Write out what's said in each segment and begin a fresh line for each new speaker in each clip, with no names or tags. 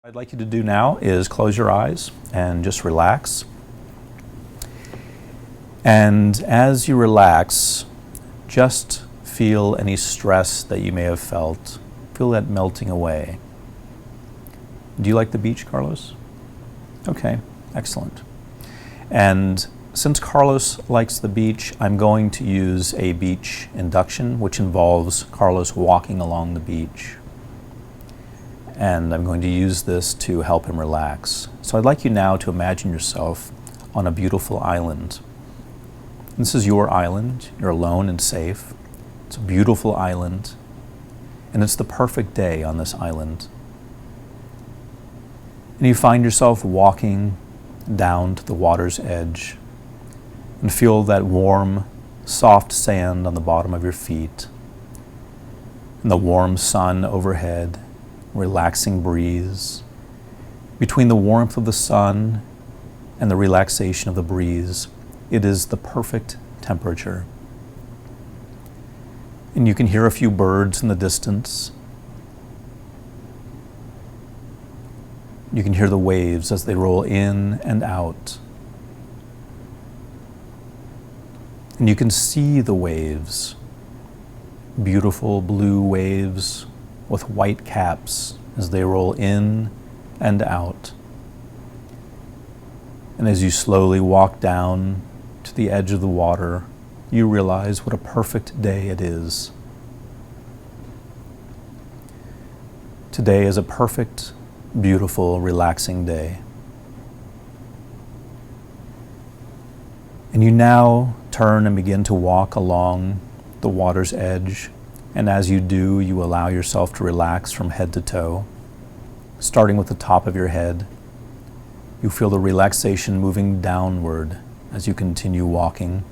What I'd like you to do now is close your eyes and just relax. And as you relax, just feel any stress that you may have felt. Feel that melting away. Do you like the beach, Carlos? Okay, excellent. And since Carlos likes the beach, I'm going to use a beach induction, which involves Carlos walking along the beach. And I'm going to use this to help him relax. So I'd like you now to imagine yourself on a beautiful island. This is your island. You're alone and safe. It's a beautiful island, and it's the perfect day on this island. And you find yourself walking down to the water's edge and feel that warm, soft sand on the bottom of your feet, and the warm sun overhead, relaxing breeze. Between the warmth of the sun and the relaxation of the breeze, it is the perfect temperature. And you can hear a few birds in the distance. You can hear the waves as they roll in and out. And you can see the waves, beautiful blue waves with white caps as they roll in and out. And as you slowly walk down to the edge of the water, you realize what a perfect day it is. Today is a perfect, beautiful, relaxing day. And you now turn and begin to walk along the water's edge. And as you do, you allow yourself to relax from head to toe. Starting with the top of your head, you feel the relaxation moving downward as you continue walking.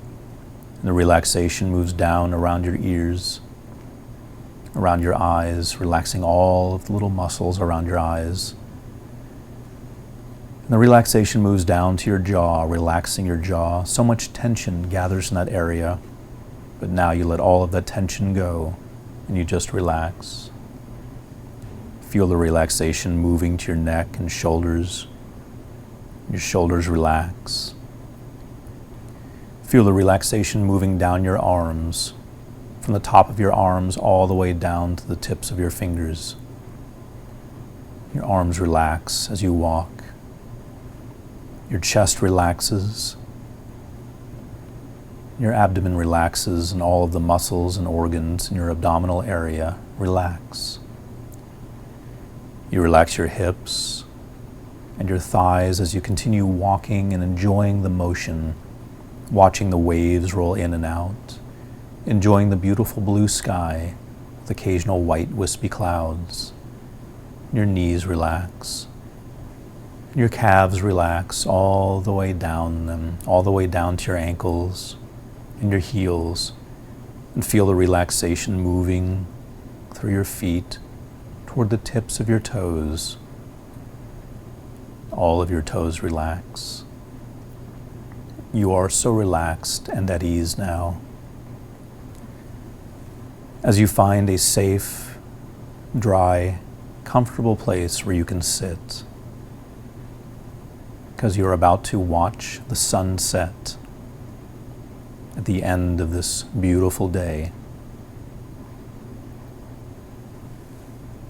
And the relaxation moves down around your ears, around your eyes, relaxing all of the little muscles around your eyes. And the relaxation moves down to your jaw, relaxing your jaw. So much tension gathers in that area, but now you let all of that tension go. And you just relax. Feel the relaxation moving to your neck and shoulders. Your shoulders relax. Feel the relaxation moving down your arms, from the top of your arms all the way down to the tips of your fingers. Your arms relax as you walk. Your chest relaxes. Your abdomen relaxes, and all of the muscles and organs in your abdominal area relax. You relax your hips and your thighs as you continue walking and enjoying the motion, watching the waves roll in and out, enjoying the beautiful blue sky with occasional white wispy clouds. Your knees relax. Your calves relax all the way down them, all the way down to your ankles and your heels, and feel the relaxation moving through your feet toward the tips of your toes. All of your toes relax. You are so relaxed and at ease now. As you find a safe, dry, comfortable place where you can sit, because you're about to watch the sun set at the end of this beautiful day.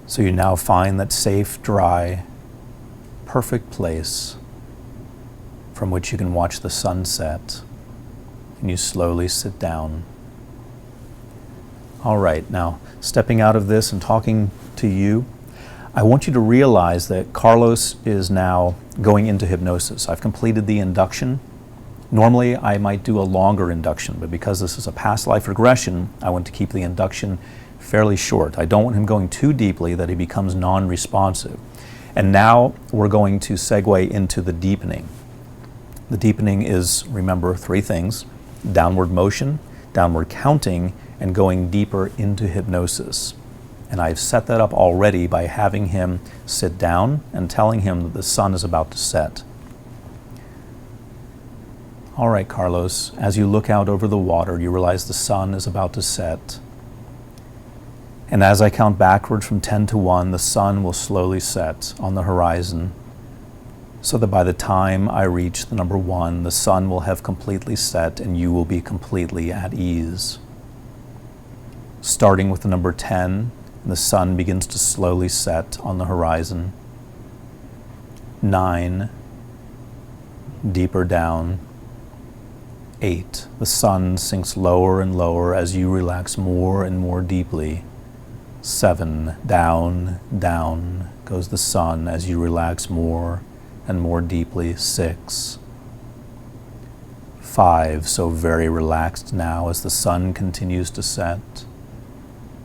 So you now find that safe, dry, perfect place from which you can watch the sunset, and you slowly sit down. All right, now stepping out of this and talking to you, I want you to realize that Carlos is now going into hypnosis. I've completed the induction. Normally, I might do a longer induction, but because this is a past life regression, I want to keep the induction fairly short. I don't want him going too deeply that he becomes non-responsive. And now we're going to segue into the deepening. The deepening is, remember, three things: downward motion, downward counting, and going deeper into hypnosis. And I've set that up already by having him sit down and telling him that the sun is about to set. All right, Carlos, as you look out over the water, you realize the sun is about to set. And as I count backwards from 10 to 1, the sun will slowly set on the horizon, so that by the time I reach the number 1, the sun will have completely set and you will be completely at ease. Starting with the number 10, the sun begins to slowly set on the horizon. 9, deeper down. 8, the sun sinks lower and lower as you relax more and more deeply. 7, down, down goes the sun as you relax more and more deeply. 6, 5, so very relaxed now as the sun continues to set.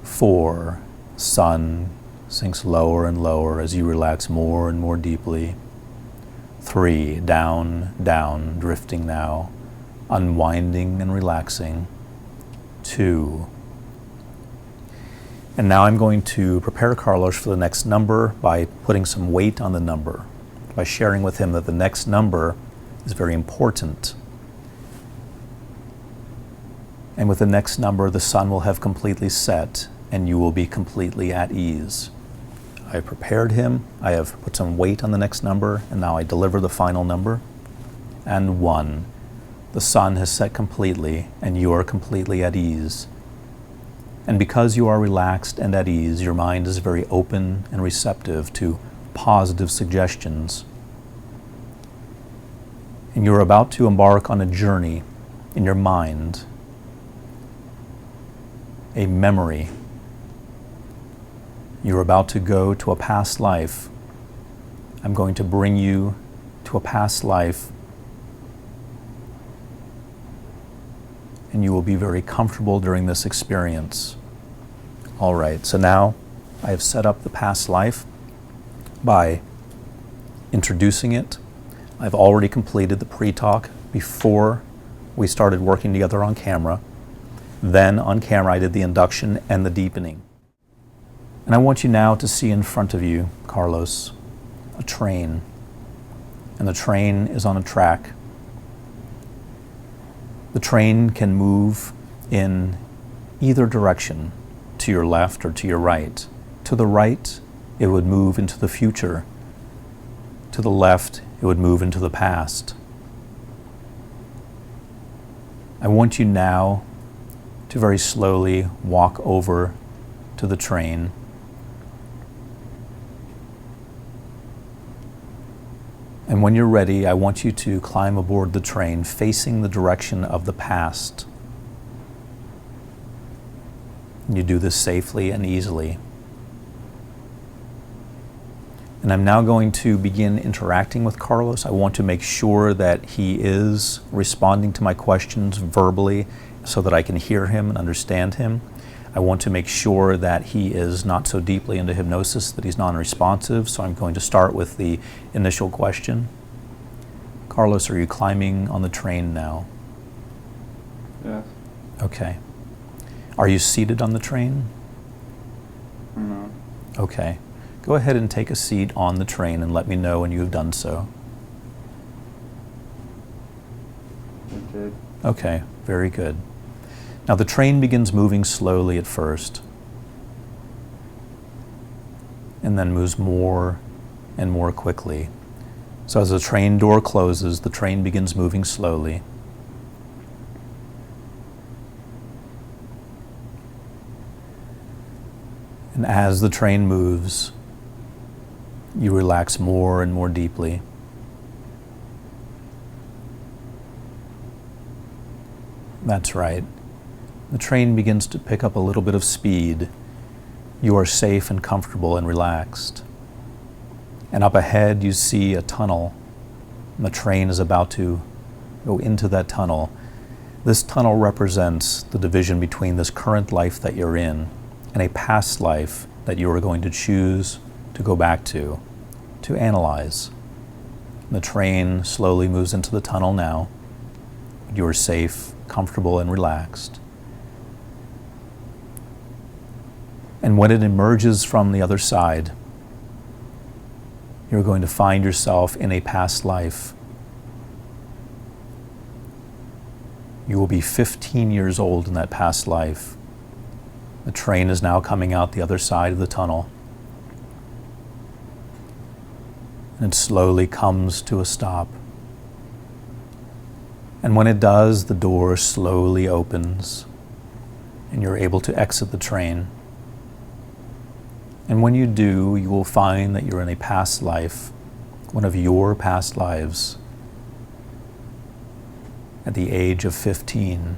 4, sun sinks lower and lower as you relax more and more deeply. 3, down, down, drifting now, unwinding and relaxing. 2, and now I'm going to prepare Carlos for the next number by putting some weight on the number, by sharing with him that the next number is very important. And with the next number, the sun will have completely set and you will be completely at ease. I have prepared him, I have put some weight on the next number, and now I deliver the final number. And 1. The sun has set completely and you are completely at ease. And because you are relaxed and at ease, your mind is very open and receptive to positive suggestions. And you're about to embark on a journey in your mind, a memory. You're about to go to a past life. I'm going to bring you to a past life, and you will be very comfortable during this experience. All right, so now I have set up the past life by introducing it. I've already completed the pre-talk before we started working together on camera. Then on camera I did the induction and the deepening. And I want you now to see in front of you, Carlos, a train. And the train is on a track. The train can move in either direction, to your left or to your right. To the right, it would move into the future. To the left, it would move into the past. I want you now to very slowly walk over to the train. And when you're ready, I want you to climb aboard the train facing the direction of the past. And you do this safely and easily. And I'm now going to begin interacting with Carlos. I want to make sure that he is responding to my questions verbally so that I can hear him and understand him. I want to make sure that he is not so deeply into hypnosis that he's non-responsive, so I'm going to start with the initial question. Carlos, are you climbing on the train now?
Yes.
Okay. Are you seated on the train?
No.
Okay. Go ahead and take a seat on the train and let me know when you have done so.
Okay.
Okay, very good. Now the train begins moving slowly at first, and then moves more and more quickly. So as the train door closes, the train begins moving slowly. And as the train moves, you relax more and more deeply. That's right. The train begins to pick up a little bit of speed. You are safe and comfortable and relaxed. And up ahead you see a tunnel. And the train is about to go into that tunnel. This tunnel represents the division between this current life that you're in and a past life that you are going to choose to go back to analyze. The train slowly moves into the tunnel now. You are safe, comfortable, and relaxed. And when it emerges from the other side, you're going to find yourself in a past life. You will be 15 years old in that past life. The train is now coming out the other side of the tunnel. And it slowly comes to a stop. And when it does, the door slowly opens and you're able to exit the train. And when you do, you will find that you're in a past life, one of your past lives, at the age of 15.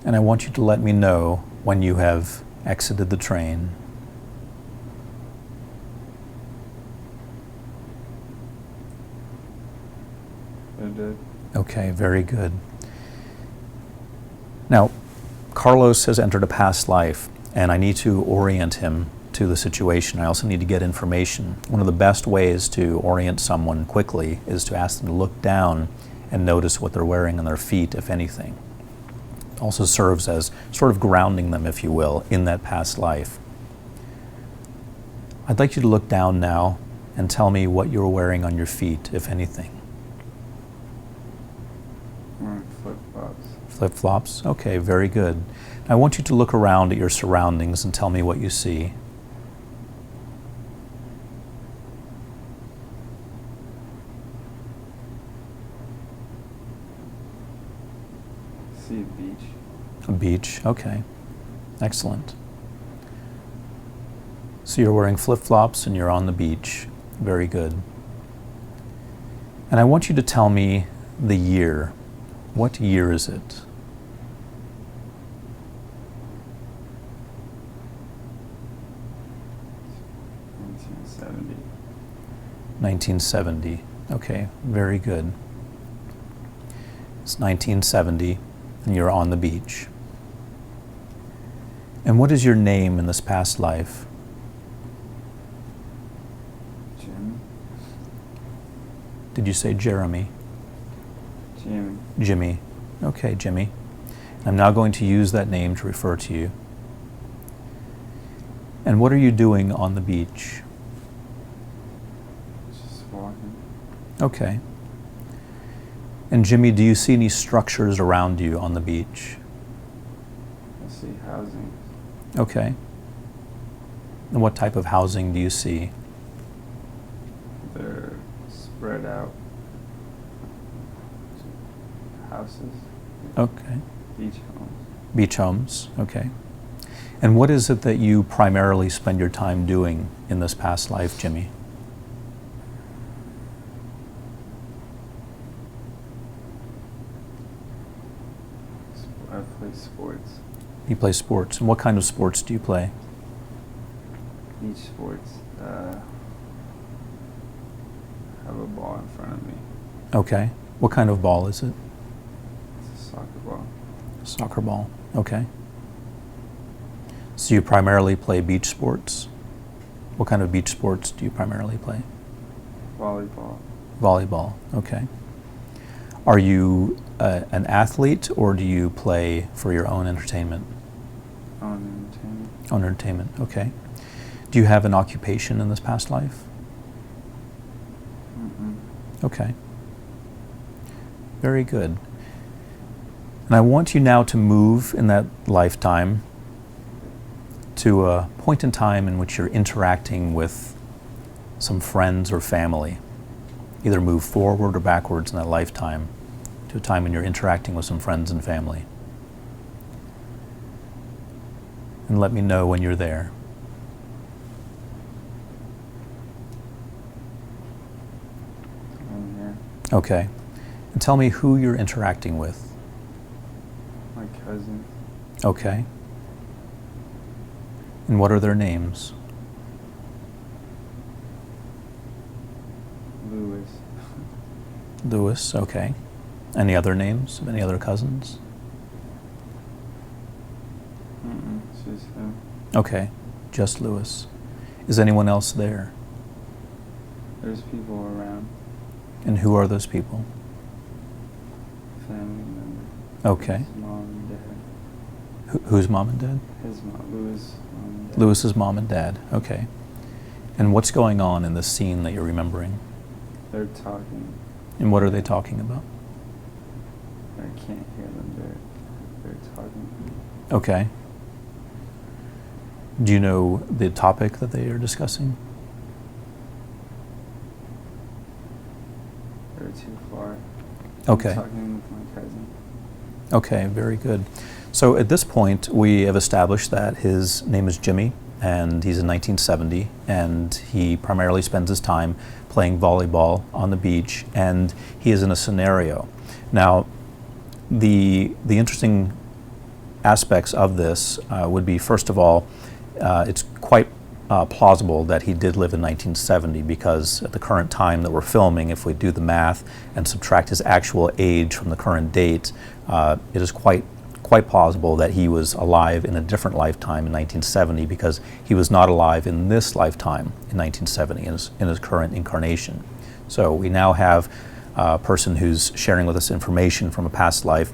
And I want you to let me know when you have exited the train.
I did.
Okay, very good. Now, Carlos has entered a past life, and I need to orient him to the situation. I also need to get information. One of the best ways to orient someone quickly is to ask them to look down and notice what they're wearing on their feet, if anything. It also serves as sort of grounding them, if you will, in that past life. I'd like you to look down now and tell me what you're wearing on your feet, if anything.
Flip-flops.
Flip-flops? Okay, very good. I want you to look around at your surroundings and tell me what you see.
See a beach.
A beach, okay. Excellent. So you're wearing flip-flops and you're on the beach. Very good. And I want you to tell me the year. What year is it?
1970.
1970. Okay, very good. It's 1970 and you're on the beach. And what is your name in this past life?
Jim.
Did you say Jeremy?
Jimmy.
Jimmy. Okay, Jimmy. I'm now going to use that name to refer to you. And what are you doing on the beach?
Just walking.
Okay. And Jimmy, do you see any structures around you on the beach?
I see housing.
Okay. And what type of housing do you see?
They're spread out. Houses.
Okay.
Beach homes.
Beach homes, okay. And what is it that you primarily spend your time doing in this past life, Jimmy?
I play sports.
You play sports. And what kind of sports do you play?
Beach sports. Have a ball in front of me.
Okay. What kind of ball is it?
It's a soccer ball.
Soccer ball, okay. So you primarily play beach sports? What kind of beach sports do you primarily play?
Volleyball.
Volleyball, okay. Are you an athlete or do you play for your own entertainment?
On entertainment.
Own entertainment, okay. Do you have an occupation in this past life?
Mm-mm.
Okay. Very good. And I want you now to move in that lifetime to a point in time in which you're interacting with some friends or family. Either move forward or backwards in that lifetime to a time when you're interacting with some friends and family. And let me know when you're there.
On here.
Okay. And tell me who you're interacting with.
My cousin.
Okay. And what are their names?
Louis.
Louis, okay. Any other names of any other cousins?
Mm-mm. It's just him.
Okay, just Louis. Is anyone else there?
There's people around.
And who are those people?
Family member.
Okay.
His mom and dad.
Who's mom and dad?
His mom. Louis' mom and dad.
Louis's mom and dad, okay. And what's going on in this scene that you're remembering?
They're talking.
And what are they talking about?
I can't hear them. they're talking.
Okay. Do you know the topic that they are discussing?
They're too far.
Okay.
I'm talking with my cousin.
Okay, very good. So at this point, we have established that his name is Jimmy, and he's in 1970, and he primarily spends his time playing volleyball on the beach, and he is in a scenario. Now, the interesting aspects of this would be, first of all, it's quite plausible that he did live in 1970, because at the current time that we're filming, if we do the math and subtract his actual age from the current date, it is quite plausible that he was alive in a different lifetime in 1970, because he was not alive in this lifetime in 1970 in his current incarnation. So we now have a person who's sharing with us information from a past life.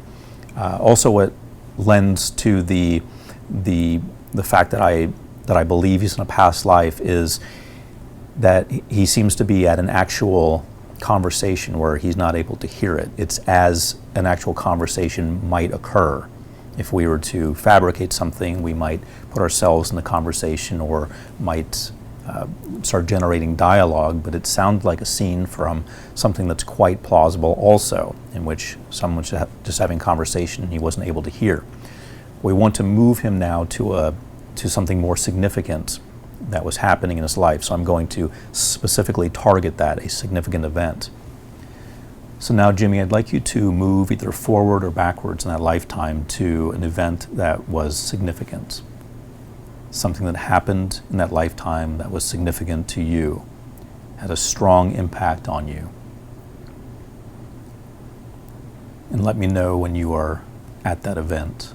Also, what lends to the fact that I believe he's in a past life is that he seems to be at an actual conversation where he's not able to hear it. It's as an actual conversation might occur. If we were to fabricate something, we might put ourselves in the conversation or might start generating dialogue, but it sounds like a scene from something that's quite plausible also, in which someone's just having conversation and he wasn't able to hear. We want to move him now to something more significant that was happening in his life, so I'm going to specifically target that, a significant event. So now, Jimmy, I'd like you to move either forward or backwards in that lifetime to an event that was significant. Something that happened in that lifetime that was significant to you, had a strong impact on you. And let me know when you are at that event.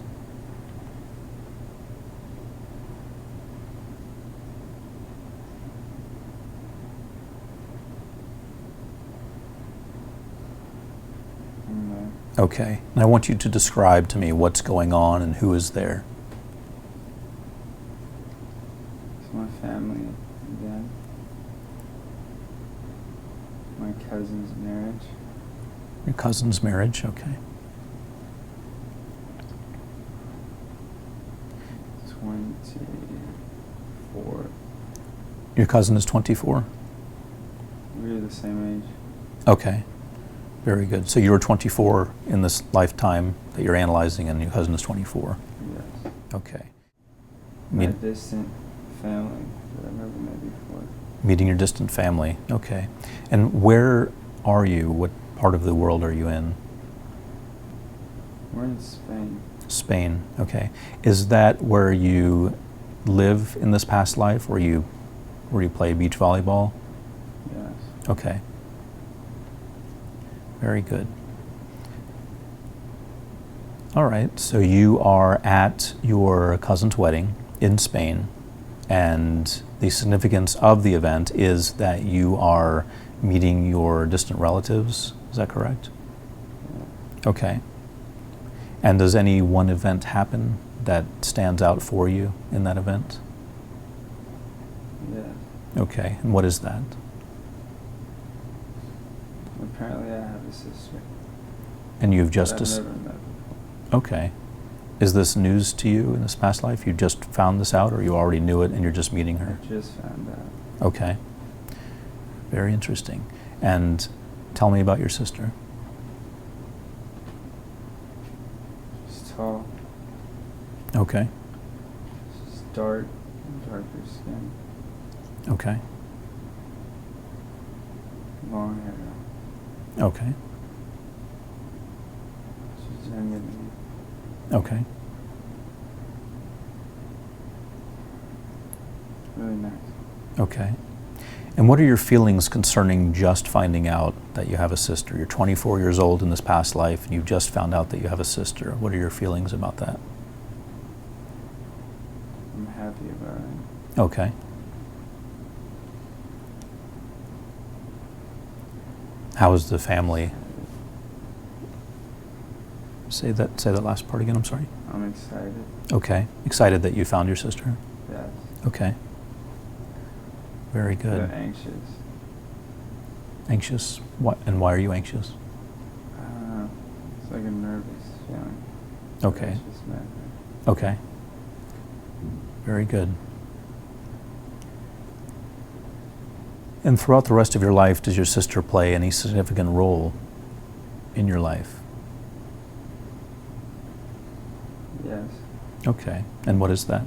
Okay, and I want you to describe to me what's going on and who is there.
It's my family again. My cousin's marriage.
Your cousin's marriage, okay.
24.
Your cousin is 24?
We're the same age.
Okay, very good. So you were 24 in this lifetime that you're analyzing, and your cousin is 24?
Yes.
Okay.
My distant family that I've never met before.
Meeting your distant family, okay. And where are you? What part of the world are you in?
We're in Spain.
Spain, okay. Is that where you live in this past life, where you play beach volleyball?
Yes.
Okay. Very good. All right, so you are at your cousin's wedding in Spain, and the significance of the event is that you are meeting your distant relatives. Is that correct?
Yeah.
Okay. And does any one event happen that stands out for you in that event?
Yes.
Okay, and what is that?
Apparently I have a sister.
And you've
That
just...
I've never met before.
Okay. Is this news to you in this past life? You just found this out, or you already knew it and you're just meeting her?
I just found out.
Okay. Very interesting. And tell me about your sister.
She's tall.
Okay.
She's darker skin.
Okay.
Long hair.
Okay.
She's younger than me.
Okay.
Really nice.
Okay. And what are your feelings concerning just finding out that you have a sister? You're 24 years old in this past life, and you just found out that you have a sister. What are your feelings about that?
I'm happy about it.
Okay. How is the family? Say that last part again, I'm sorry.
I'm excited.
Okay. Excited that you found your sister?
Yes.
Okay. Very good.
But anxious.
Anxious? What? And why are you anxious?
It's like a nervous feeling.
Okay.
I just met her.
Okay. Very good. And throughout the rest of your life, does your sister play any significant role in your life?
Yes.
Okay. And what is that?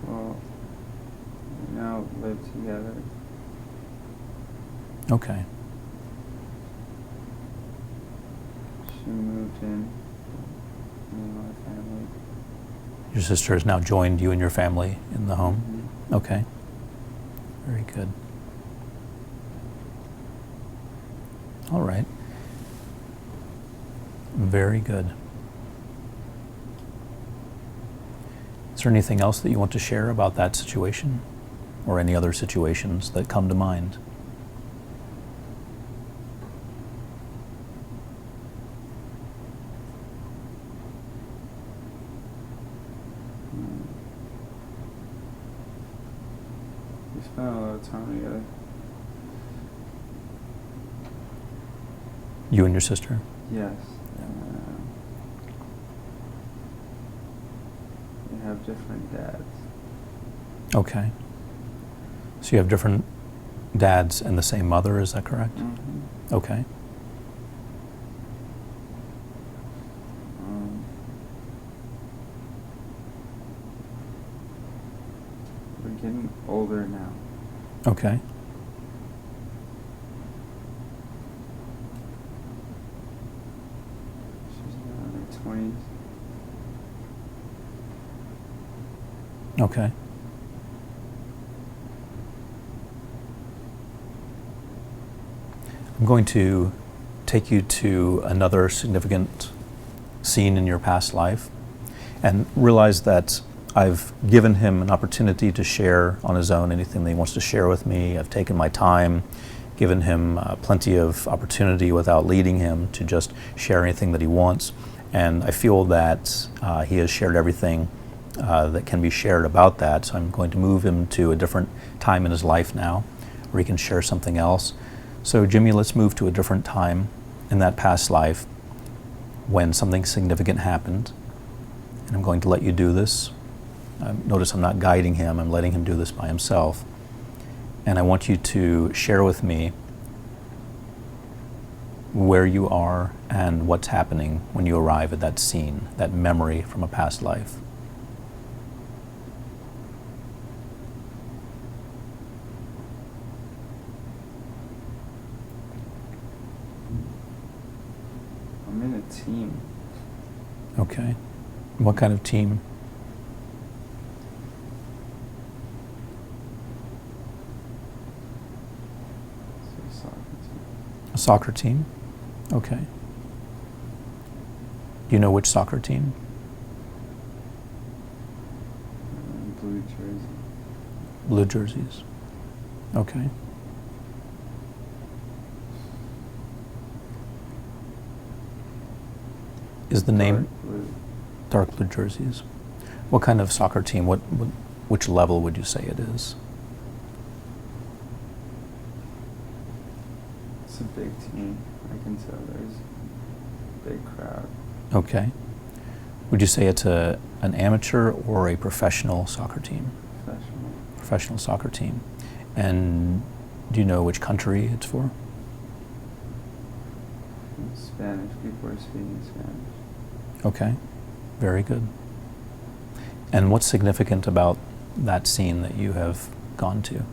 Well, we now live together.
Okay.
She moved in, me and my family.
Your sister has now joined you and your family in the home?
Mhm.
Okay. Very good. All right. Very good. Is there anything else that you want to share about that situation or any other situations that come to mind?
We spent a lot of time together.
You and your sister?
Yes. We have different dads.
Okay. So you have different dads and the same mother, is that correct?
Mm-hmm.
Okay.
We're getting older now.
Okay.
She's now in her 20s.
Okay. I'm going to take you to another significant scene in your past life and realize that I've given him an opportunity to share on his own anything that he wants to share with me. I've taken my time, given him plenty of opportunity without leading him to just share anything that he wants. And I feel that he has shared everything that can be shared about that. So I'm going to move him to a different time in his life now where he can share something else. So Jimmy, let's move to a different time in that past life when something significant happened. And I'm going to let you do this. Notice I'm not guiding him, I'm letting him do this by himself. And I want you to share with me where you are and what's happening when you arrive at that scene, that memory from a past life.
I'm in a team.
Okay. What kind of team?
It's a soccer team.
A soccer team? Okay. Do you know which soccer team?
Blue jersey.
Blue jerseys. Okay. Is the name
Dark blue.
dark blue jerseys? What kind of soccer team? Which level would you say it is?
It's a big team. I can tell there's a big crowd.
Okay. Would you say it's an amateur or a professional soccer team?
Professional.
Professional soccer team. And do you know which country it's for?
Spanish. People are speaking Spanish.
Okay. Very good. And what's significant about that scene that you have gone to?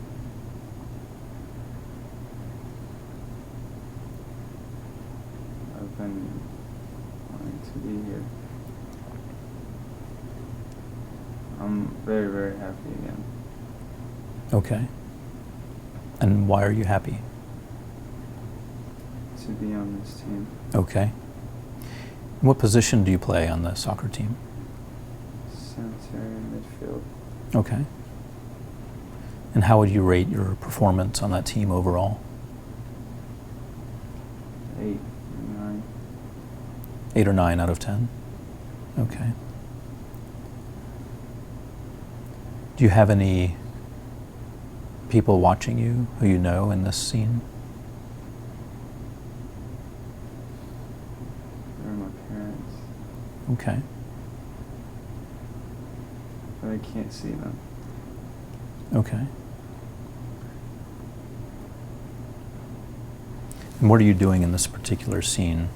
I've been wanting to be here. I'm very, very happy again.
Okay. And why are you happy?
To be on this team.
Okay. What position do you play on the soccer team?
Cemetery midfield.
Okay. And how would you rate your performance on that team overall?
8 or 9.
8 or 9 out of 10? Okay. Do you have any people watching you who you know in this scene? Okay.
But I can't see them.
Okay. And what are you doing in this particular scene?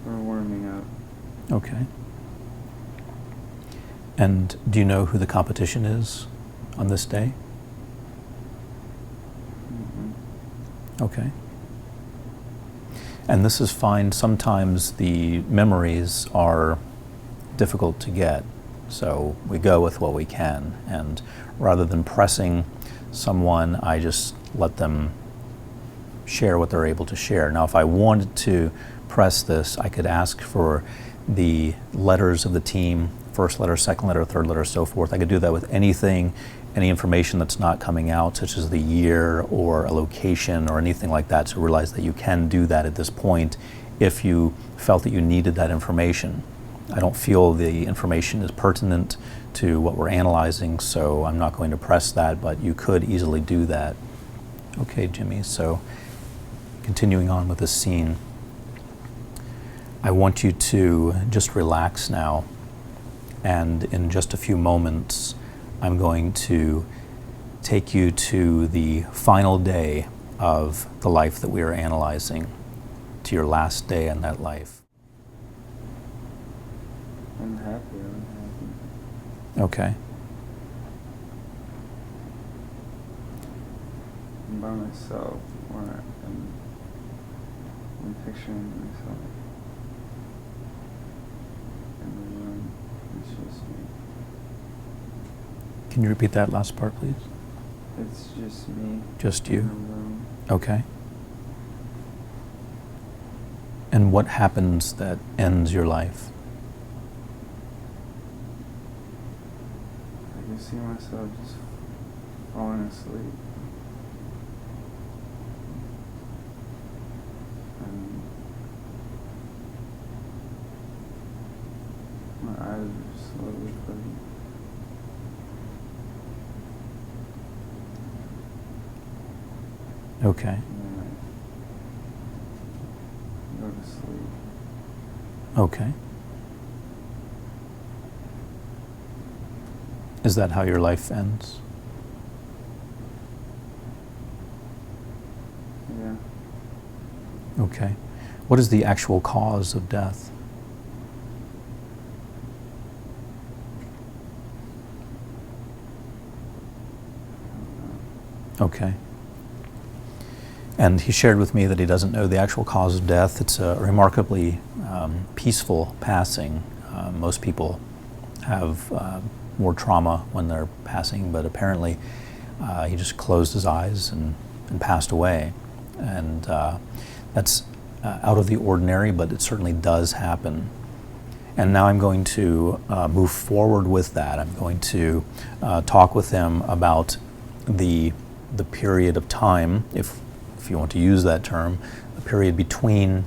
We're warming up.
Okay. And do you know who the competition is on this day?
Mm-hmm.
Okay. And this is fine. Sometimes the memories are difficult to get, so we go with what we can. And rather than pressing someone, I just let them share what they're able to share. Now, if I wanted to press this, I could ask for the letters of the team, first letter, second letter, third letter, so forth. I could do that with anything, any information that's not coming out, such as the year or a location or anything like that. So realize that you can do that at this point if you felt that you needed that information. I don't feel the information is pertinent to what we're analyzing, so I'm not going to press that, but you could easily do that. Okay, Jimmy, so continuing on with this scene, I want you to just relax now, and in just a few moments, I'm going to take you to the final day of the life that we are analyzing, to your last day in that life.
I'm happy.
Okay.
I'm by myself, or I'm picturing myself in the room. It's just me.
Can you repeat that last part, please?
It's just me.
Just
in
you?
the room.
Okay. And what happens that ends your life?
I can see myself just falling asleep. And my eyes are slowly closing.
Okay.
And then I go to sleep.
Okay. Is that how your life ends?
Yeah.
Okay. What is the actual cause of death? Okay. And he shared with me that he doesn't know the actual cause of death. It's a remarkably peaceful passing. Most people have more trauma when they're passing, but apparently he just closed his eyes and passed away. And that's out of the ordinary, but it certainly does happen. And now I'm going to move forward with that. I'm going to talk with him about the period of time, if you want to use that term, the period between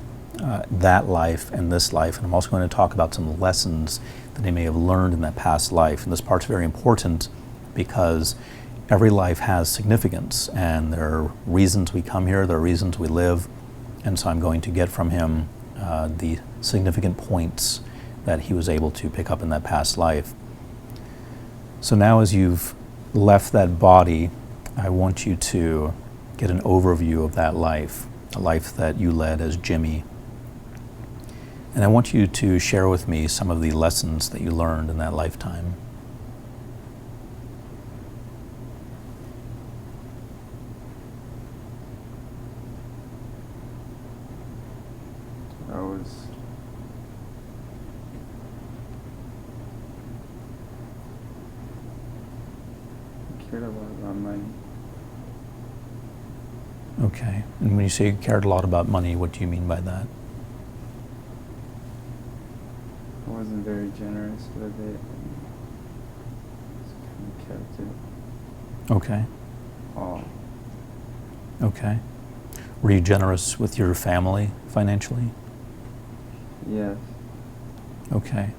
that life and this life. And I'm also going to talk about some lessons that he may have learned in that past life. And this part's very important because every life has significance, and there are reasons we come here, there are reasons we live. And so I'm going to get from him the significant points that he was able to pick up in that past life. So now, as you've left that body, I want you to get an overview of that life, a life that you led as Jimmy. And I want you to share with me some of the lessons that you learned in that lifetime.
I cared a lot about money.
Okay. And when you say you cared a lot about money, what do you mean by that?
I wasn't very generous with it, and just kind of kept it
Okay.
all.
Okay. Were you generous with your family financially?
Yes.
Okay.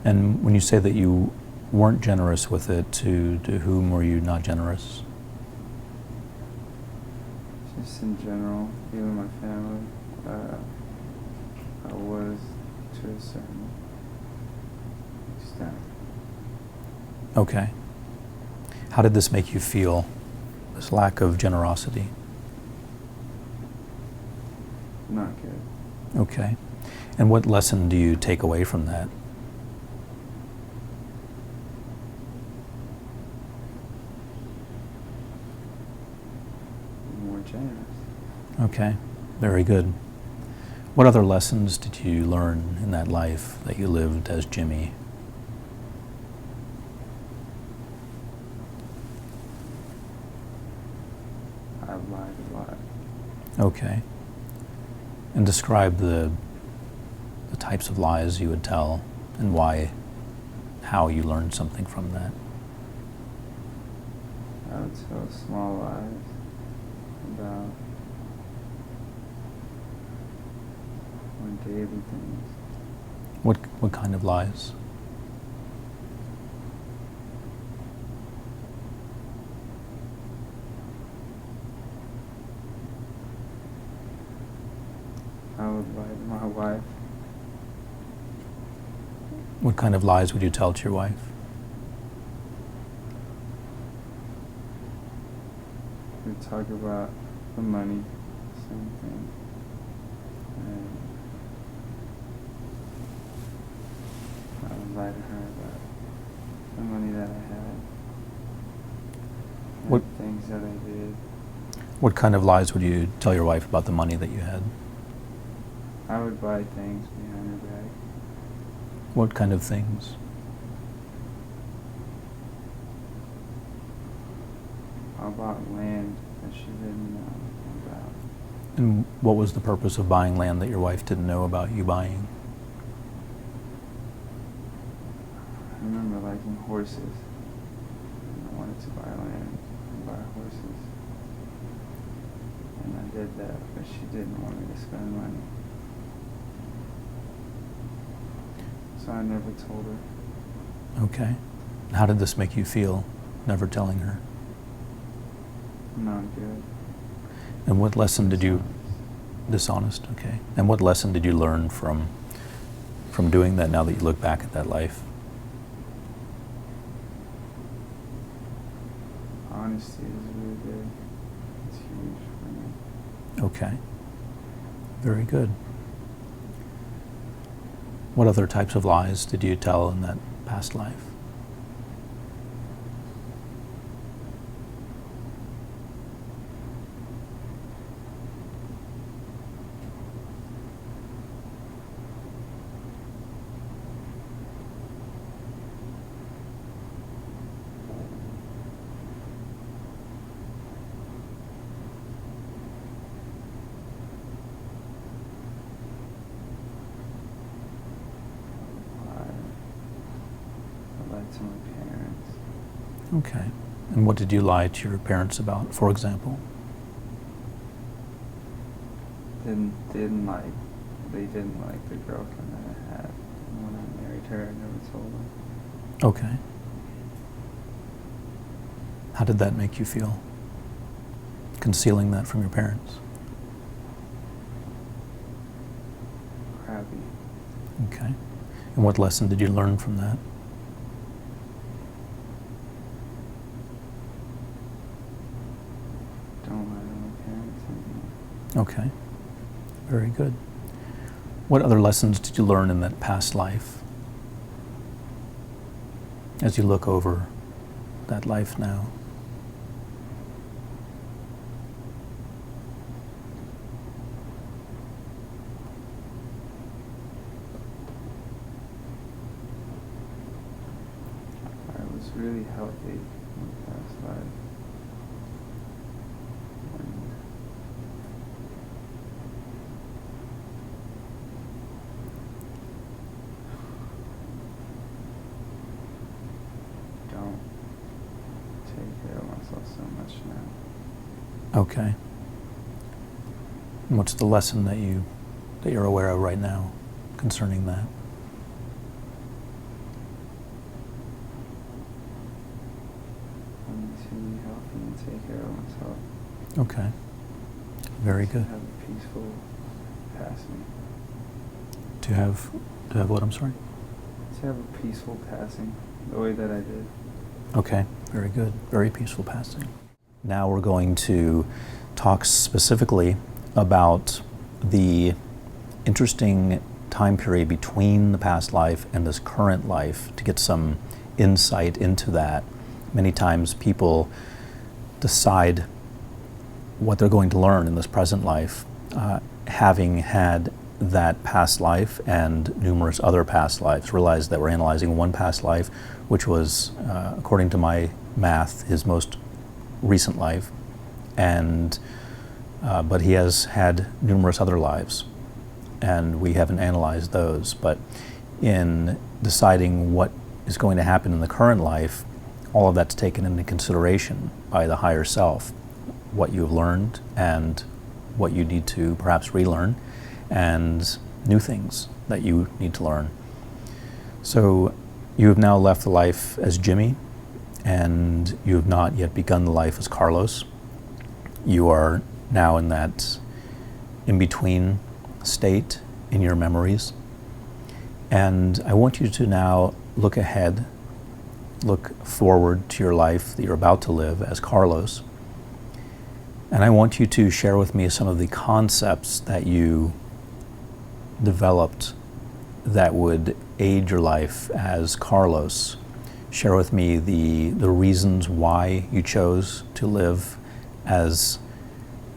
And when you say that you weren't generous with it, to whom were you not generous?
Just in general, even my family. I was to a certain extent.
Okay. How did this make you feel, this lack of generosity?
Not good.
Okay. And what lesson do you take away from that?
More generous.
Okay, very good. What other lessons did you learn in that life that you lived as Jimmy?
I've lied a lot.
Okay. And describe the types of lies you would tell and why, how you learned something from that.
I would tell small lies about more daily things.
What kind of lies?
I would lie to my wife.
What kind of lies would you tell to your wife?
We talk about the money, same thing. And I would lie to her about the money that I had. And
What-
things that I did.
What kind of lies would you tell your wife about the money that you had?
I would buy things behind her back.
What kind of things?
I bought land that she didn't know about.
And what was the purpose of buying land that your wife didn't know about you buying?
I remember liking horses. And I wanted to buy land and buy horses. And I did that, but she didn't want me to spend money. So I never told her.
Okay. How did this make you feel, never telling her?
Not good.
And what lesson did you... Dishonest, okay. And what lesson did you learn from doing that now that you look back at that life?
Honesty is really good. It's huge for me.
Okay. Very good. What other types of lies did you tell in that past life?
I lied to my parents.
Okay. And what did you lie to your parents about, for example?
They didn't like the girlfriend that I had. And when I married her, I never told them.
Okay. How did that make you feel? Concealing that from your parents?
Crappy.
Okay. And what lesson did you learn from that?
Don't lie to my parents anymore.
Okay. Very good. What other lessons did you learn in that past life as you look over that life now?
I was really healthy in the past life. And don't take care of myself so much now.
Okay. And what's the lesson that you're aware of right now concerning that?
I need to be healthy and take care of myself.
Okay. Very good.
Have a peaceful passing.
To have what, I'm sorry?
To have a peaceful passing, the way that I did.
Okay, very good. Very peaceful passing. Now we're going to talk specifically about the interesting time period between the past life and this current life to get some insight into that. Many times people decide what they're going to learn in this present life, having had that past life and numerous other past lives. Realize that we're analyzing one past life, which was, according to my math, his most recent life, and but he has had numerous other lives, and we haven't analyzed those. But in deciding what is going to happen in the current life, all of that's taken into consideration by the higher self, what you've learned and what you need to perhaps relearn, and new things that you need to learn. So you have now left the life as Jimmy, and you have not yet begun the life as Carlos. You are now in that in-between state in your memories. And I want you to now look ahead, look forward to your life that you're about to live as Carlos. And I want you to share with me some of the concepts that you developed that would aid your life as Carlos. Share with me the reasons why you chose to live as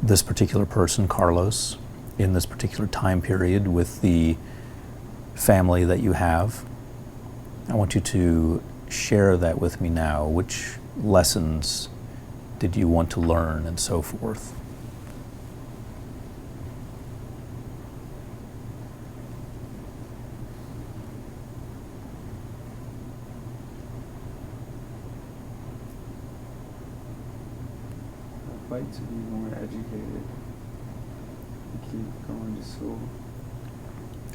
this particular person, Carlos, in this particular time period with the family that you have. I want you to share that with me now. Which lessons did you want to learn, and so forth?
I'd like to be more educated and keep going to school.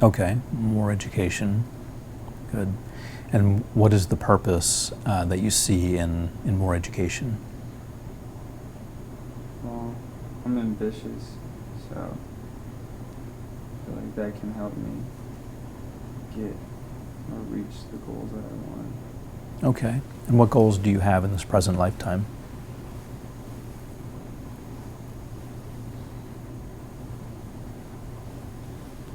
Okay, more education. Good. And what is the purpose that you see in more education?
Well, I'm ambitious, so I feel like that can help me get or reach the goals that I want.
Okay. And what goals do you have in this present lifetime?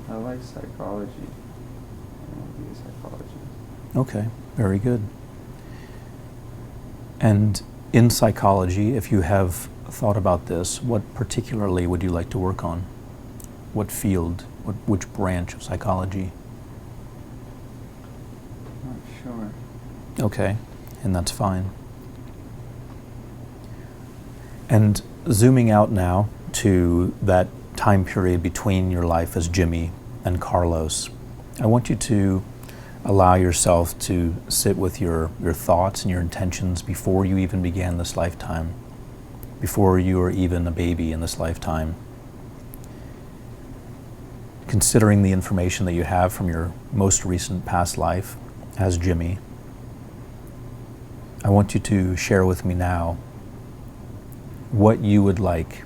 I like psychology. I want to be a psychologist.
Okay, very good. And in psychology, if you have thought about this, what particularly would you like to work on? What field, which branch of psychology?
Not sure.
Okay, and that's fine. And zooming out now to that time period between your life as Jimmy and Carlos, I want you to allow yourself to sit with your thoughts and your intentions before you even began this lifetime, before you were even a baby in this lifetime. Considering the information that you have from your most recent past life as Jimmy, I want you to share with me now what you would like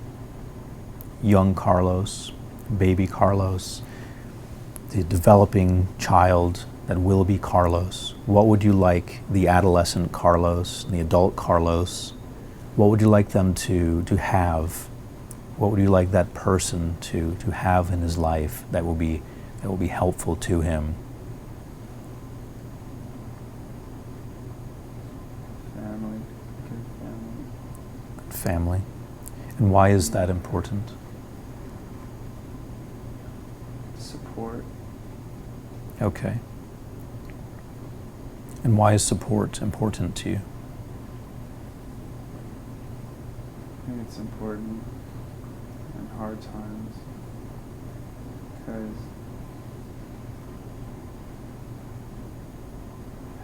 young Carlos, baby Carlos, the developing child that will be Carlos. What would you like the adolescent Carlos, the adult Carlos, what would you like them to have? What would you like that person to have in his life that will be helpful to him?
Family. Good family.
Good family. And why is that important?
Support.
Okay. And why is support important to you?
I think it's important in hard times because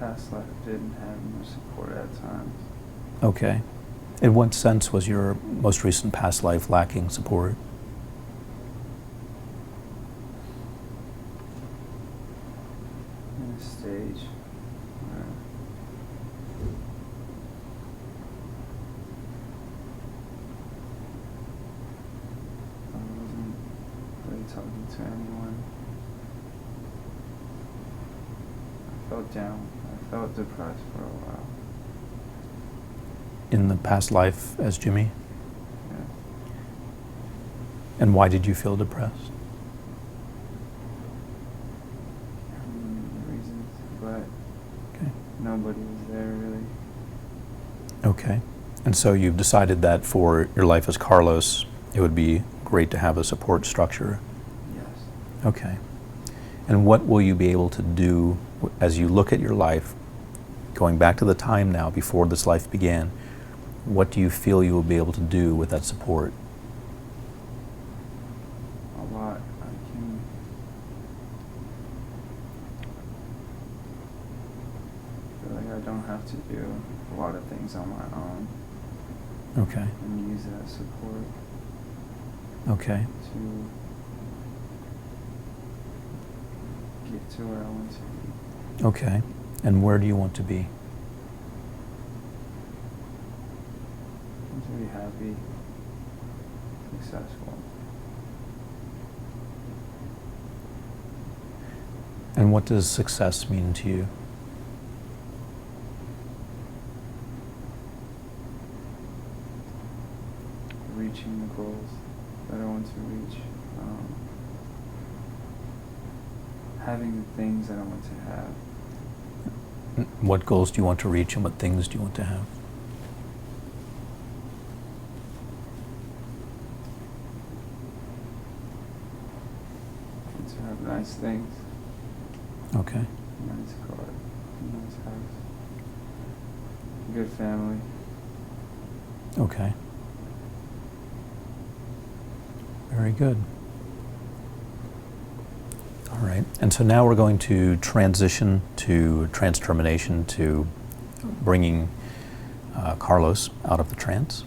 past life didn't have much support at times.
Okay. In what sense was your most recent past life lacking support?
In a stage where I wasn't really talking to anyone. felt down. I felt depressed for a while.
In the past life as Jimmy?
Yeah.
And why did you feel depressed?
Reasons, but
Okay.
nobody was there really.
Okay. And so you've decided that for your life as Carlos, it would be great to have a support structure.
Yes.
Okay. And what will you be able to do as you look at your life, going back to the time now before this life began, what do you feel you will be able to do with that support?
A lot. I feel like I don't have to do a lot of things on my own.
Okay.
And use that support
Okay.
to get to where I want to be.
Okay. And where do you want to be?
I want to be happy, successful.
And what does success mean to you?
Reaching the goals that I want to reach. Having the things that I want to have.
What goals do you want to reach and what things do you want to have?
I want to have nice things.
Okay.
Nice car. Nice house. Good family.
Okay. Very good. All right. And so now we're going to transition to trance termination, to bringing Carlos out of the trance.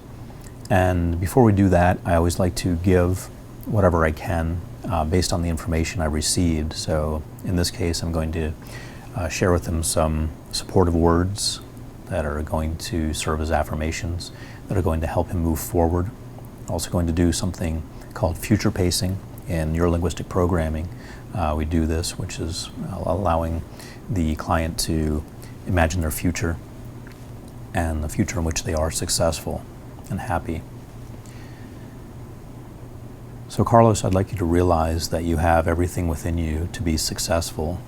And before we do that, I always like to give whatever I can based on the information I received. So in this case, I'm going to share with him some supportive words that are going to serve as affirmations, that are going to help him move forward. Also going to do something called future pacing in neurolinguistic programming. We do this, which is allowing the client to imagine their future and the future in which they are successful and happy. So Carlos, I'd like you to realize that you have everything within you to be successful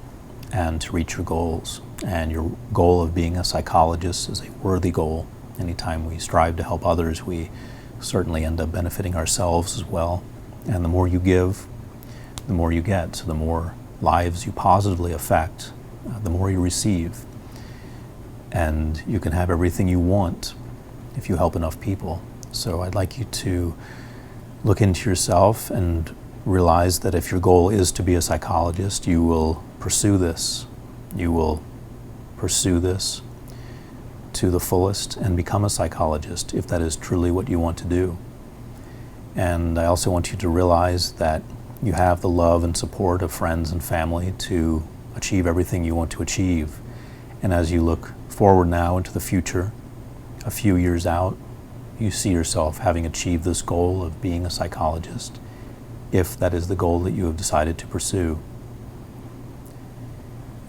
and to reach your goals. And your goal of being a psychologist is a worthy goal. Anytime we strive to help others, we certainly end up benefiting ourselves as well. And the more you give, the more you get. So the more lives you positively affect, the more you receive. And you can have everything you want if you help enough people. So I'd like you to look into yourself and realize that if your goal is to be a psychologist, you will pursue this. You will pursue this to the fullest and become a psychologist if that is truly what you want to do. And I also want you to realize that you have the love and support of friends and family to achieve everything you want to achieve. And as you look forward now into the future, a few years out, you see yourself having achieved this goal of being a psychologist, if that is the goal that you have decided to pursue.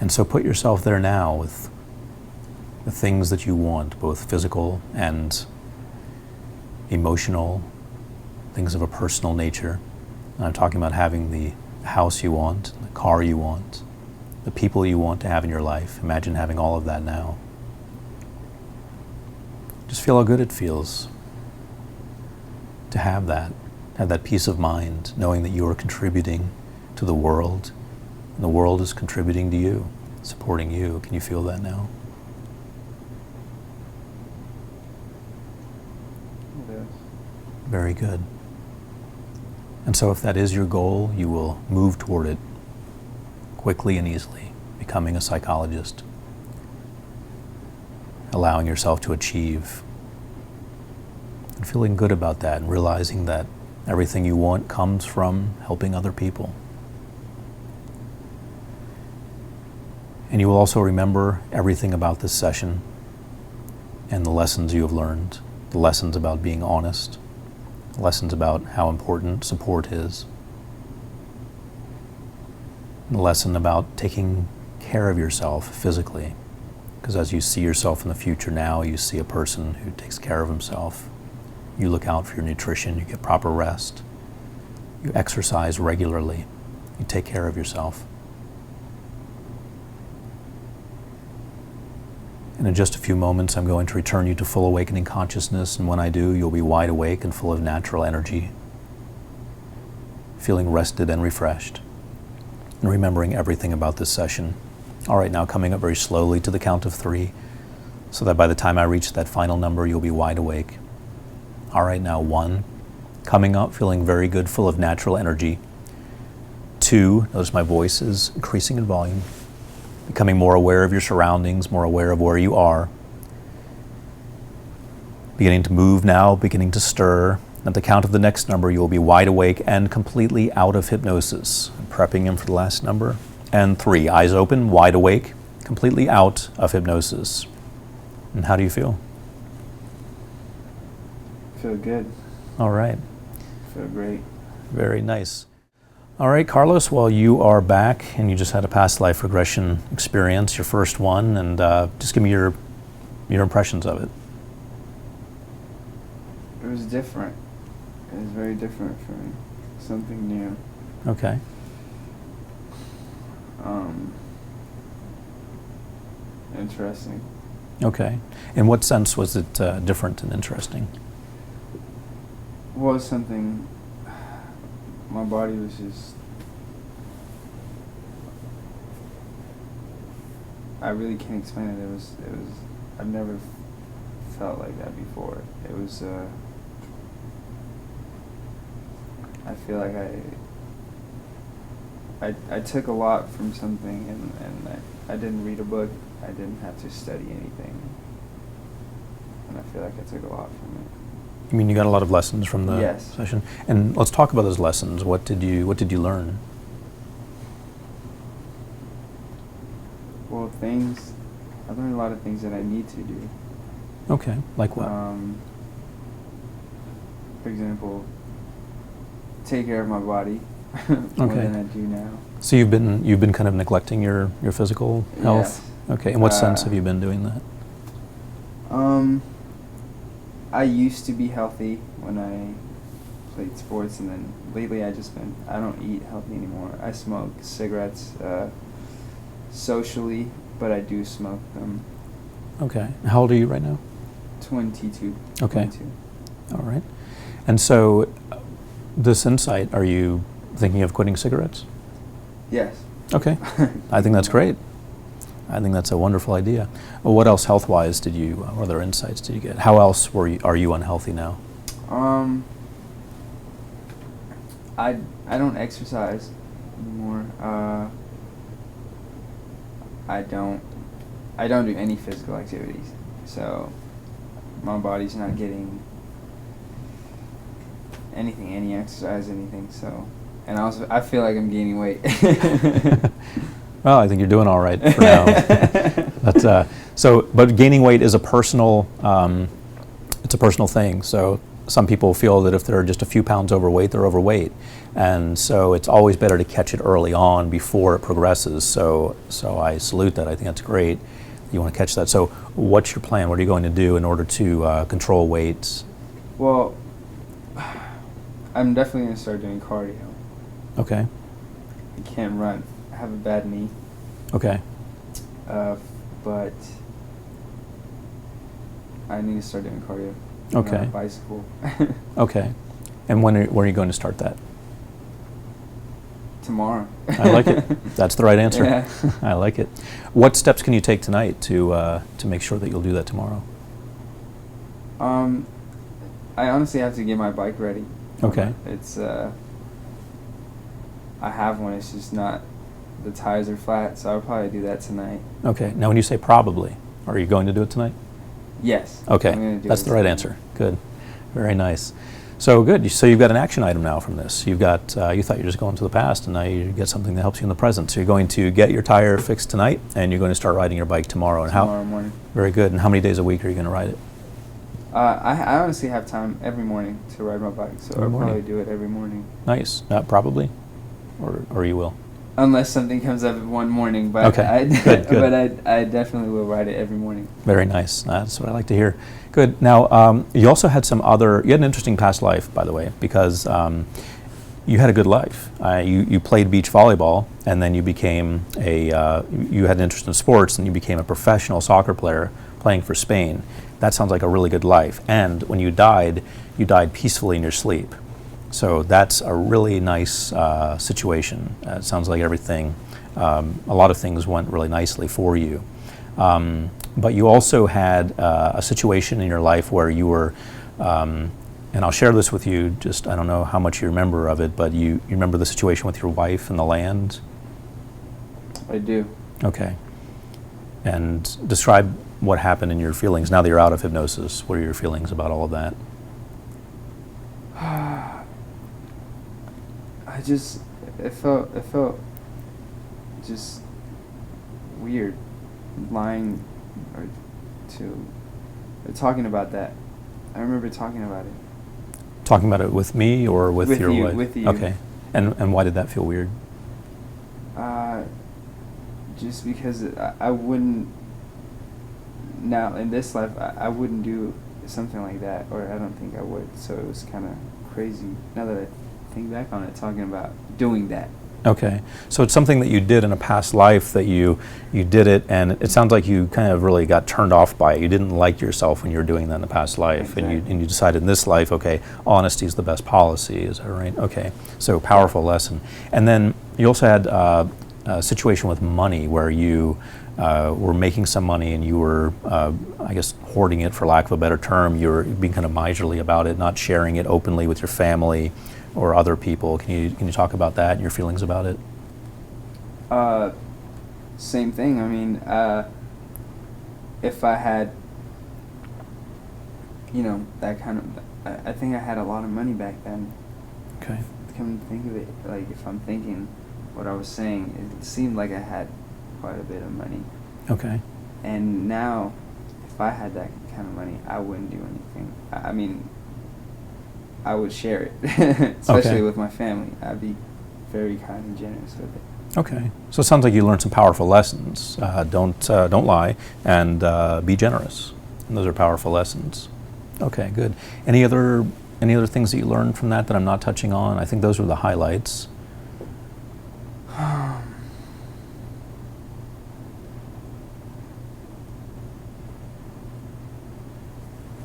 And so put yourself there now with the things that you want, both physical and emotional, things of a personal nature. And I'm talking about having the house you want, the car you want, the people you want to have in your life. Imagine having all of that now. Just feel how good it feels to have that peace of mind, knowing that you are contributing to the world, and the world is contributing to you, supporting you. Can you feel that now?
Yes.
Very good. And so if that is your goal, you will move toward it quickly and easily, becoming a psychologist, allowing yourself to achieve, and feeling good about that, and realizing that everything you want comes from helping other people. And you will also remember everything about this session and the lessons you have learned, the lessons about being honest, the lessons about how important support is, the lesson about taking care of yourself physically. Because as you see yourself in the future now, you see a person who takes care of himself. You look out for your nutrition, you get proper rest. You exercise regularly. You take care of yourself. And in just a few moments, I'm going to return you to full awakening consciousness, and when I do, you'll be wide awake and full of natural energy, feeling rested and refreshed, and remembering everything about this session. All right, now coming up very slowly to the count of 3, so that by the time I reach that final number, you'll be wide awake. All right, now 1, coming up, feeling very good, full of natural energy. 2, notice my voice is increasing in volume. Becoming more aware of your surroundings, more aware of where you are. Beginning to move now, beginning to stir. At the count of the next number, you will be wide awake and completely out of hypnosis. I'm prepping him for the last number. And 3, eyes open, wide awake, completely out of hypnosis. And how do you feel?
Feel good.
All right.
Feel great.
Very nice. All right, Carlos, well, you are back and you just had a past life regression experience, your first one, and just give me your impressions of it.
It was different. It was very different for me. Something new.
Okay.
Interesting.
Okay. In what sense was it different and interesting?
Was something. My body was just. I really can't explain it. It was. I've never felt like that before. It was. I feel like I took a lot from something, and I didn't read a book. I didn't have to study anything, and I feel like I took a lot from it.
You mean you got a lot of lessons from the
Yes.
session? And let's talk about those lessons. What did you learn?
Well, I learned a lot of things that I need to do.
Okay, like what?
For example, take care of my body more
Okay.
than I do now.
So you've been kind of neglecting your physical health?
Yes.
Okay, in what sense have you been doing that?
I used to be healthy when I played sports, and then lately I don't eat healthy anymore. I smoke cigarettes socially, but I do smoke them.
Okay. How old are you right now?
22.
Okay.
22.
All right. And so this insight, are you thinking of quitting cigarettes?
Yes.
Okay. I think that's great. I think that's a wonderful idea. Well, what else health-wise what other insights did you get? How else are you unhealthy now?
I don't exercise anymore. I don't do any physical activities. So my body's not getting anything, any exercise, anything. So, and I feel like I'm gaining weight.
Well, I think you're doing all right for now. But gaining weight is a personal, it's a personal thing. So some people feel that if they're just a few pounds overweight, they're overweight. And so it's always better to catch it early on before it progresses. So I salute that. I think that's great. You want to catch that. So what's your plan? What are you going to do in order to control weight?
Well, I'm definitely going to start doing cardio.
Okay.
I can't run. I have a bad knee.
Okay.
But I need to start doing cardio.
Okay.
Bicycle.
Okay. And when are you going to start that?
Tomorrow.
I like it. That's the right answer.
Yeah.
I like it. What steps can you take tonight to make sure that you'll do that tomorrow?
I honestly have to get my bike ready.
Okay.
It's I have one. It's just not. The tires are flat, so I'll probably do that tonight.
Okay. Now, when you say probably, are you going to do it tonight?
Yes.
Okay.
I'm gonna do
That's
it
the right
tonight.
answer. Good. Very nice. So good. So you've got an action item now from this. You've got. You thought you were just going to the past, and now you get something that helps you in the present. So you're going to get your tire fixed tonight, and you're going to start riding your bike tomorrow. And
Tomorrow morning.
Very good. And how many days a week are you going to ride it?
I honestly have time every morning to ride my bike, so
Every
I'll
morning.
probably do it every morning.
Nice. Not probably, or you will.
unless something comes up one morning. But
Okay, good.
but I definitely will write it every morning.
Very nice. That's what I like to hear. Good. Now, you also had you had an interesting past life, by the way, because you had a good life. You played beach volleyball, and then you became you had an interest in sports, and you became a professional soccer player playing for Spain. That sounds like a really good life. And when you died peacefully in your sleep. So that's a really nice situation. It sounds like everything, a lot of things went really nicely for you. But you also had a situation in your life where you were, and I'll share this with you, just I don't know how much you remember of it, but you remember the situation with your wife and the land?
I do.
Okay. And describe what happened in your feelings now that you're out of hypnosis. What are your feelings about all of that? It
felt just weird lying talking about that. I remember talking about it.
Talking about it with me or with your wife?
With you.
Okay. And why did that feel weird?
Just because I wouldn't, now in this life, I wouldn't do something like that, or I don't think I would. So it was kind of crazy now that I think back on it, talking about doing that.
Okay, so it's something that you did in a past life that you did it, and it sounds like you kind of really got turned off by it. You didn't like yourself when you were doing that in the past life,
exactly.
and you decided in this life, okay, honesty is the best policy. Is that right? Okay, so powerful lesson. And then you also had a situation with money where you were making some money and you were, I guess, hoarding it, for lack of a better term. You were being kind of miserly about it, not sharing it openly with your family or other people. Can you talk about that and your feelings about it?
Same thing. I mean, if I had, that kind of, I think I had a lot of money back then.
Okay.
Come to think of it, like if I'm thinking what I was saying, it seemed like I had quite a bit of money.
Okay.
And now, if I had that kind of money, I wouldn't do anything. I mean, I would share it, especially with my family. I'd be very kind and generous with it.
Okay, so it sounds like you learned some powerful lessons. Don't lie, and be generous. And those are powerful lessons. Okay, good. Any other things that you learned from that I'm not touching on? I think those were the highlights.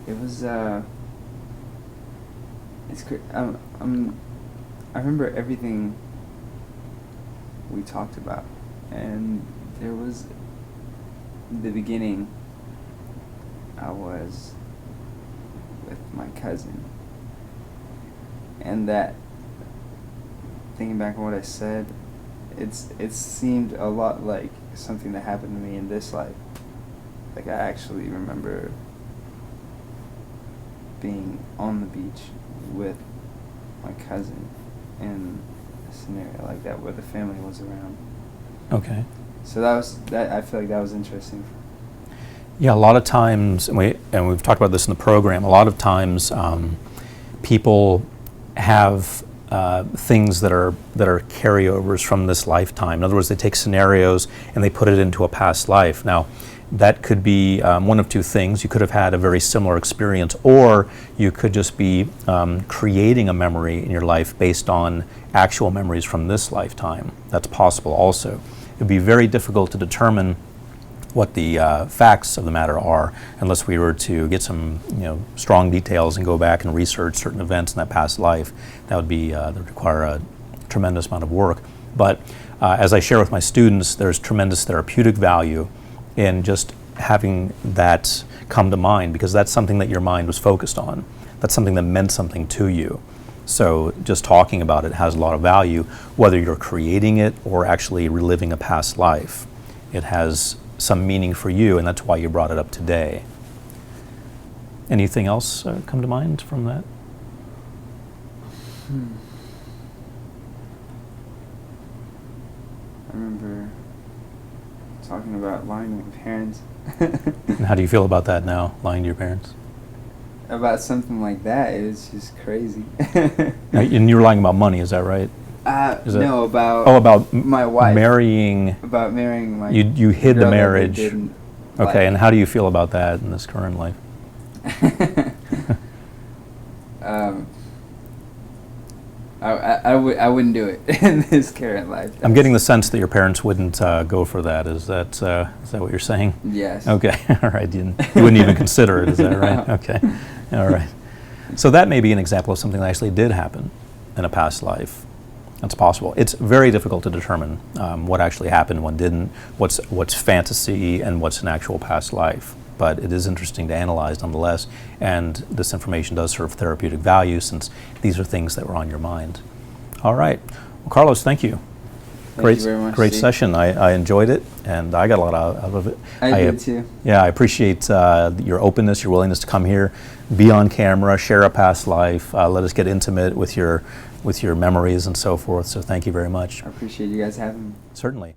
It was I remember everything we talked about, and there was, in the beginning, I was with my cousin, and that, thinking back on what I said, it seemed a lot like something that happened to me in this life. Like, I actually remember being on the beach with my cousin in a scenario like that where the family was around.
Okay.
So I feel like that was interesting.
Yeah, a lot of times, and we've talked about this in the program, a lot of times people have things that are carryovers from this lifetime. In other words, they take scenarios and they put it into a past life. Now, that could be one of two things. You could have had a very similar experience, or you could just be creating a memory in your life based on actual memories from this lifetime. That's possible also. It would be very difficult to determine what the facts of the matter are unless we were to get some strong details and go back and research certain events in that past life. That would require a tremendous amount of work. But as I share with my students, there's tremendous therapeutic value in just having that come to mind, because that's something that your mind was focused on. That's something that meant something to you. So just talking about it has a lot of value, whether you're creating it or actually reliving a past life. It has some meaning for you, and that's why you brought it up today. Anything else come to mind from that?
I remember talking about lying to my parents.
And how do you feel about that now, lying to your parents?
About something like that, it was just crazy.
And you were lying about money, is that right?
No, about
about
my wife.
marrying.
About marrying my.
You hid the
girl that we
marriage.
didn't
Okay,
like.
and how do you feel about that in this current life?
I wouldn't do it in this current life.
I'm getting the sense that your parents wouldn't go for that. Is that what you're saying?
Yes.
Okay, all right. You wouldn't even consider it, is that right?
No.
Okay, all right. So that may be an example of something that actually did happen in a past life. That's possible. It's very difficult to determine what actually happened, what didn't, what's fantasy, and what's an actual past life. But it is interesting to analyze nonetheless, and this information does serve therapeutic value since these are things that were on your mind. All right. Well, Carlos, thank you.
Thank you very much,
Great
Steve.
session. I enjoyed it, and I got a lot out of it.
I did too.
Yeah, I appreciate your openness, your willingness to come here, be on camera, share a past life, let us get intimate with your memories and so forth. So thank you very much.
I appreciate you guys having me.
Certainly.